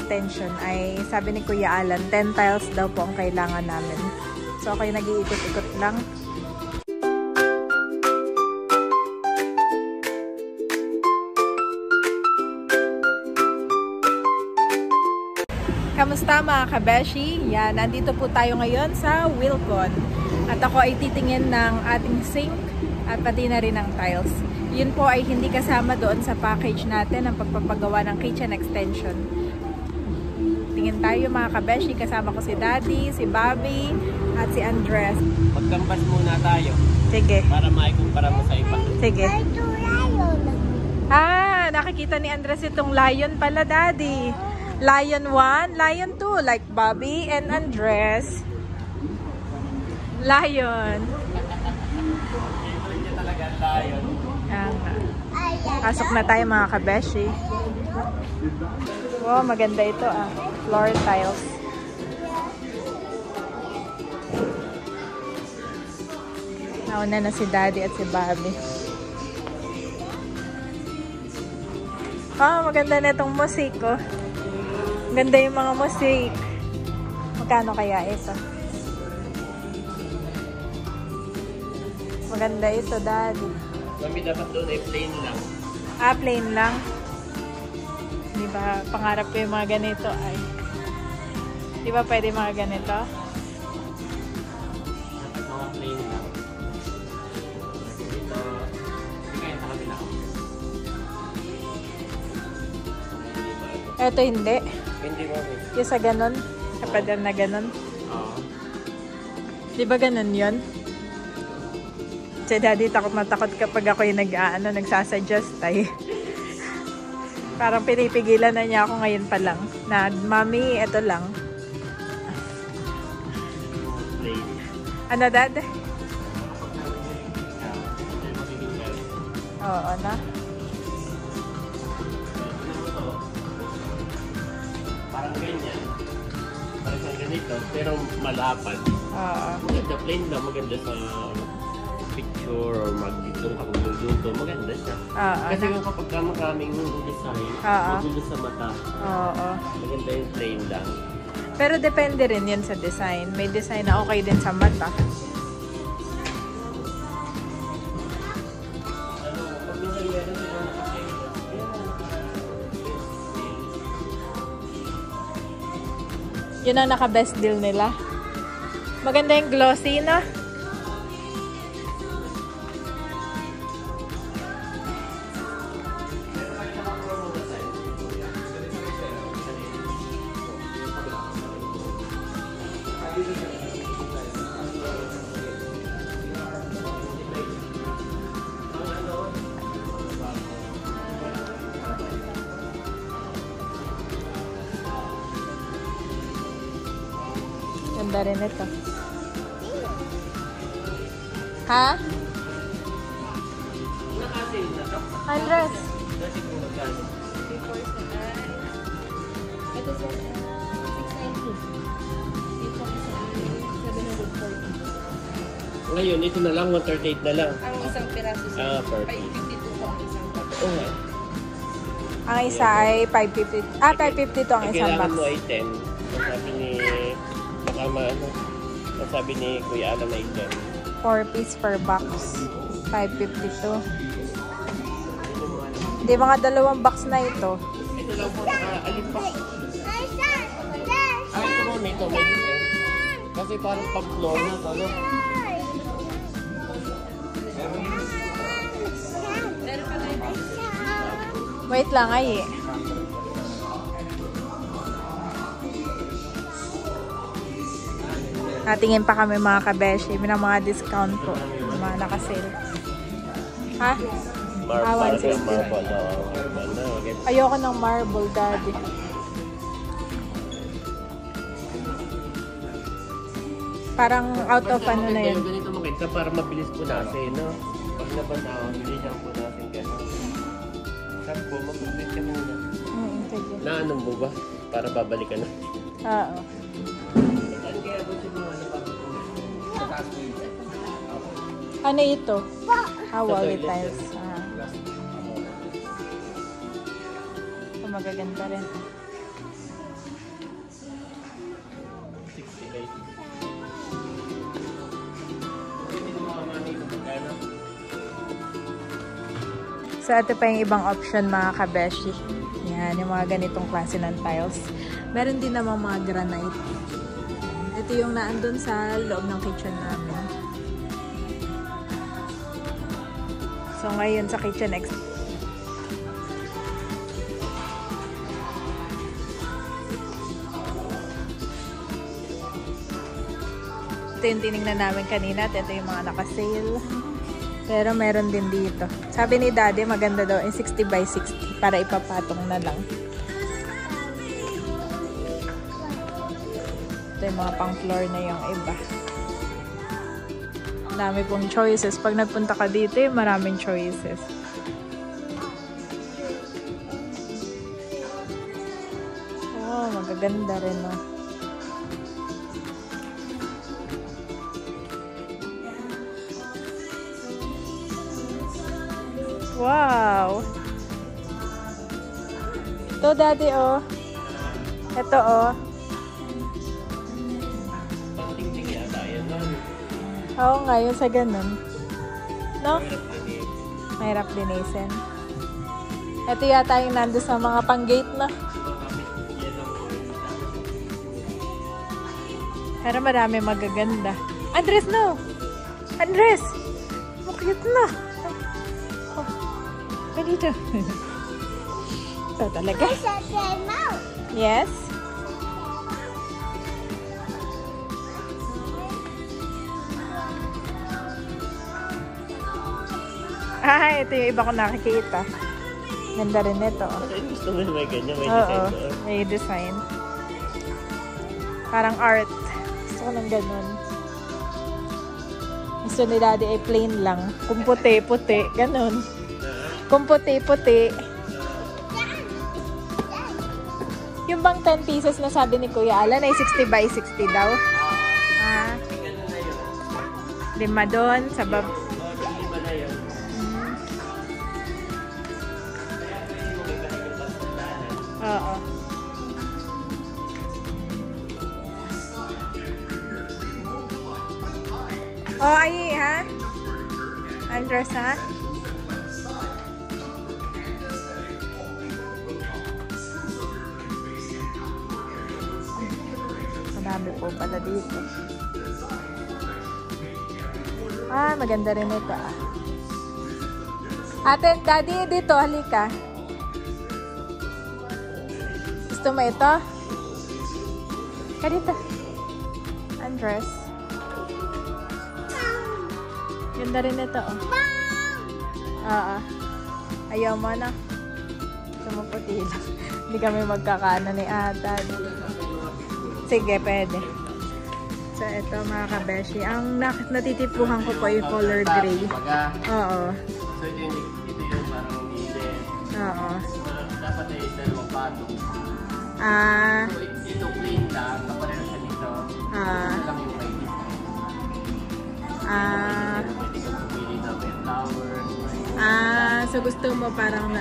extension ay sabi ni Kuya Alan, 10 tiles daw po ang kailangan namin. So, ako yung nag-iikot-ikot lang. Kamusta mga kabeshi? Yan, nandito po tayo ngayon sa Wilcon. At ako ay titingin ng ating sink at pati na rin ng tiles. Yun po ay hindi kasama doon sa package natin ang pagpapagawa ng kitchen extension. Tingin tayo mga kabeshi, kasama ko si Daddy, si Bobby, at si Andres. Magkambas muna tayo. Sige. Para maikumpara mo sa iba. Sige. Ah, nakikita ni Andres itong lion pala, Daddy. Lion 1, Lion 2, like Bobby and Andres. Lion. Favorite niya talaga ang lion. Pasok na tayo mga kabeshi. Wow, maganda ito ah. Floor tiles. Nauna na si Daddy at si Bobby. Ah, maganda na itong musik oh. Ganda yung mga musik. Magkano kaya ito? Maganda ito, Daddy. Mami, dapat doon ay plain lang. Ah, plain lang. Di ba, pangarap ko yung mga ganito ay. Di ba pwede mga ganito? Dapat mga plain lang. Dito, hindi kaya sa kabila. Ito hindi. Hindi, Mami. Yung sa ganon. Kapadal na ganon. Oo. Di ba ganon yun? Si Daddy, takot na takot kapag ako yung nagsasuggest ay. Parang pinipigilan na niya ako ngayon pa lang. Na, Mami, ito lang. Plain. Ano, Dad? Oo, na. Parang ganyan. Parang sa ganito, pero malapad. Oo. Maganda, plain lang. Maganda sa picture or mag-dito ka magluluto. Maganda siya. Oo. Kasi kung kapag maraming design, magulo sa mata. Oo. Maganda yung plain lang. Pero depende rin yan sa design. May design na okay din sa mata. Yun ang naka-best deal nila. Maganda yung glossy, no? Ganda rin ito. Ha? Naka-sale na to. Andres. Dati kung magkano. Ito sa 690. Dito sa 740. Ngayon, ito na lang, 138 na lang. Ang isang piraso sa Perfect. 552 po ang isang box. Oo nga. Ang isa ay 550. Ah, 550 to ang isang Kailangan box. mo ay 10. Sabi ni, sabi ni Kuya Alan ay 10. 4 piece per box. 552. Hindi, mga dalawang box na ito. Ito lang po, alin pa? Ah, ito mo, ito. May design. Kasi parang pag-floor na ito, ano? Wait lang ay eh. Natingin pa kami mga kabeshi. May mga discount po. May mga nakasale. Ha? Marble. 160. Marble. Ayoko ng marble, Daddy. Parang out of ano na yun. Ganito makita para mabilis punasin, no? Pag nabanao, hindi siyang punasin gano'n. Sabi po, mag-update ka muna. Sige. Naanong mo ba? Para babalikan na. Oo. Saan kaya ba siya mga napapagpunan? Sa taas mo yun. Ano ito? Wall tiles. Ito magaganda rin. So, ito pa yung ibang option mga kabeshi. Yan, yung mga ganitong klase ng tiles. Meron din namang mga granite. Ito yung naandun sa loob ng kitchen namin. So, ngayon sa kitchen ito yung tinignan namin kanina. Ito yung mga naka-sale. Pero meron din dito. Sabi ni Daddy, maganda daw yung 60 by 60 para ipapatong na lang. Ito yung mga pang-floor na yung iba. Dami pong choices. Pag nagpunta ka dito, maraming choices. Oh, magaganda rin, no? Wow! Ito, Daddy, oh. Ito, oh. Pang-tingting yata yan, no? Oo nga, yun sa ganun. No? Mahirap linisin. Ito yata yung nando sa mga pang-gate na. Pero marami magaganda. Andres, no! Andres! Makit na! Dito. Ito talaga. Yes. Ah, ito yung iba ko nakikita. Ganda rin ito. Gusto mo may ganyan, may Oo, design doon. may design. Parang art. Gusto ko ng ganun. Gusto ni Daddy ay plain lang. Kung puti-puti. Ganun. Kung puti-puti. Yung bang 10 pieces na sabi ni Kuya Alan ay 60 by 60 daw. Ah. Lima doon sa bab. Lima na yun. Oo. Oh, ay ha? Andres, ha? Madami po pala dito. Ah, maganda rin ito, ah. Ate, Daddy, dito, halika. Gusto mo ito? Dito. Andres. Ganda rin ito, oh. Oo. Ayaw mo na. Gusto mo puti lang. Hindi kami magkakaano ni Ata. Sige, pwede. So, ito mga kabeshi. Ang natitipuhan ko po yung color gray. Oo. So, ito yung parang nile. Oo. Dapat ay dalawang patong. Ah. So, ito plain lang. Kapareho siya dito. Ito lang yung may design. Pwede kang pumili na may flower. So gusto mo parang na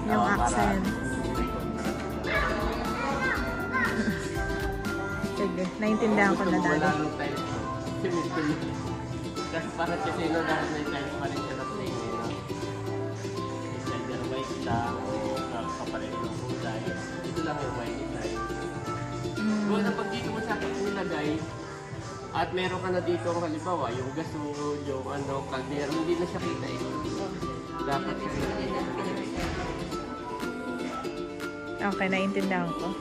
yung accent. Sige, naintindihan ko na dali. Kasi parang kasi no, lahat na yung tiles pa rin siya na plain. Design na white lang o kapareho ng kulay. Ito lang yung white design. Kung pag dito mo sa akin nilagay, at meron ka na dito ang halimbawa, yung gasol, yung kaldero, hindi na siya kita eh. Dapat siya nakita. Okay, naintindihan ko.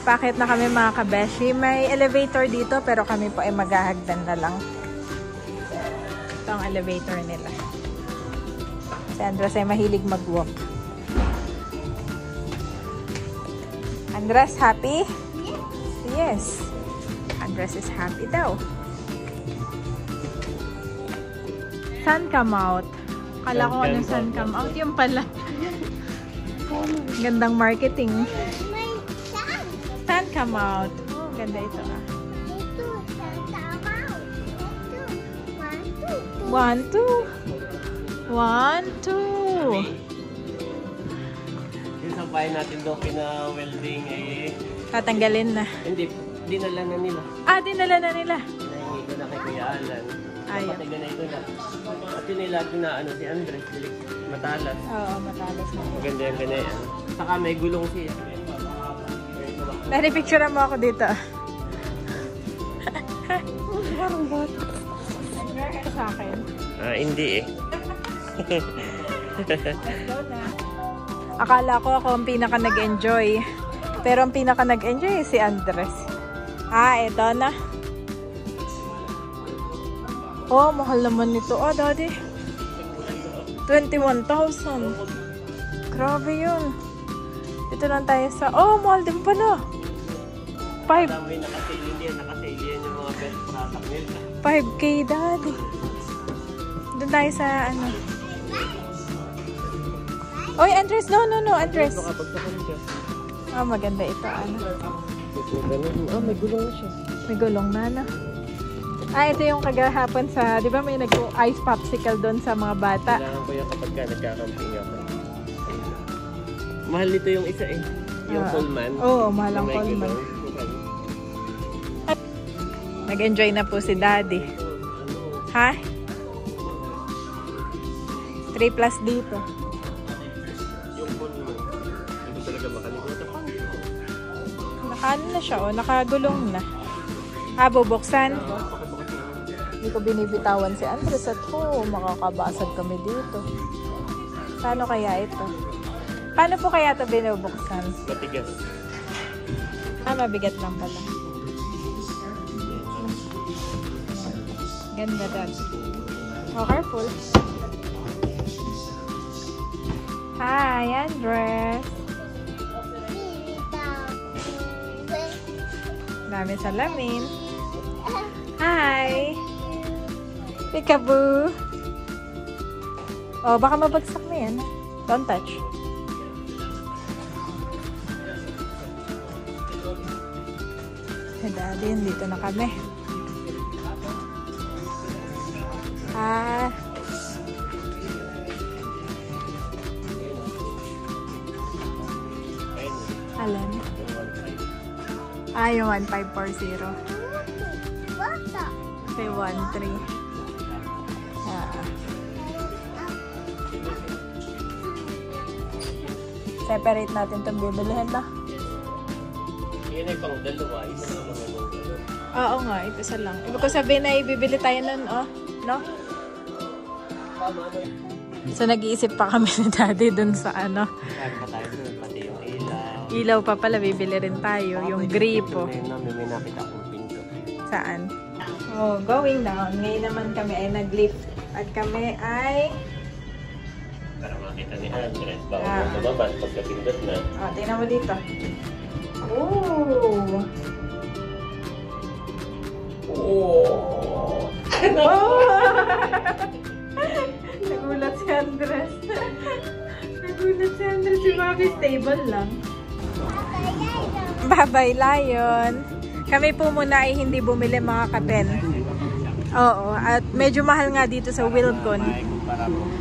Bakit na kami mga kabeshi? May elevator dito pero kami po ay maghahagdan na lang. Ito ang elevator nila. Si Andres ay mahilig mag-walk. Andres, happy? Yes. Andres is happy daw. Sun come out. Kala ko anong sun come out. Yung pala. Gandang marketing. Sun come out. Oh, ganda ito ah. 1, 2. 1, 2. Yung sampahin natin doon kina-welding eh. Tatanggalin na. Hindi, dinala na nila. Ah, dinala na nila. Hinahingi ko na kay Kuya Alan. Ayaw. Pati ganito na. At yun ay lagi na ano si Andres, matalas. Oo, matalas na. Maganda yung ganyan. Saka may gulong siya. Dahil picture mo ako dito. Parang bata. Nag-react sa akin. Hindi eh. Let's go na. Akala ko ako ang pinaka nag-enjoy. Pero ang pinaka nag-enjoy si Andres. Eto na. Oh, mahal naman nito. Oh, daddy. 21,000. Grabe yun. Dito lang tayo sa... Oh, mahal din pala. 5. May nakasale din. Nakasale yan yung mga best product nila. 5K, daddy. Doon tayo sa ano. Oy, Andres. No, Andres. Ito kapag sa siya. Oh, maganda ito. Ano. May gulong na siya. May gulong na, no? Ito yung kagahapon sa, di ba may nag-ice popsicle doon sa mga bata? Kailangan ko yan kapag nagkakamping ako. Mahal nito yung isa eh. Yung Coleman. Oo, mahal ang Coleman. Nag-enjoy na po si Daddy. Ha? 3 plus dito. Yung Coleman. Hindi talaga makalimutan. Nakaano na siya, oh. Nakagulong na. Bubuksan. Hindi ko binibitawan si Andres at makakabasag kami dito. Paano kaya ito? Paano po kaya ito binubuksan? Matigas. Mabigat lang pala. Ganda dad. Oh, careful. Hi, Andres. Dami salamin. Hi! Peekaboo! Oh, baka mabagsak na yan. Don't touch. Hey, Daddy, dito na kami. Alam. Yung 1540. Okay, 13. Separate natin itong bibilihin na. Yan ay pang dalawa. Isa lang naman yung Oo nga, ito isa lang. Ibig ko sabihin na ibibili tayo nun, oh. No? So, nag-iisip pa kami ni Daddy dun sa ano. Pati yung ilaw. Ilaw pa pala, bibili rin tayo. Yung gripo. May nakita akong pinto. Saan? Oh, going down. Ngayon naman kami ay nag-lift. At kami ay... Para makita ni Andres. Bawal mo lumabas pagkapindot na. Oh, tingnan mo dito. Ooh! Oh! Nagulat si Andres. Nagulat si Andres. Si Mami stable lang. Bye-bye, Lion. Kami po muna ay hindi bumili mga kapen. Oo. At medyo mahal nga dito sa Wilcon.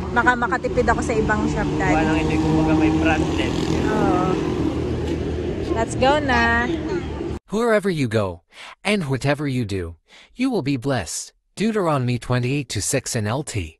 Baka makatipid ako sa ibang shop, Daddy. Walang ito kumbaga may branded. Oo. Let's go na. Wherever you go, and whatever you do, you will be blessed. Deuteronomy 28:6 NLT.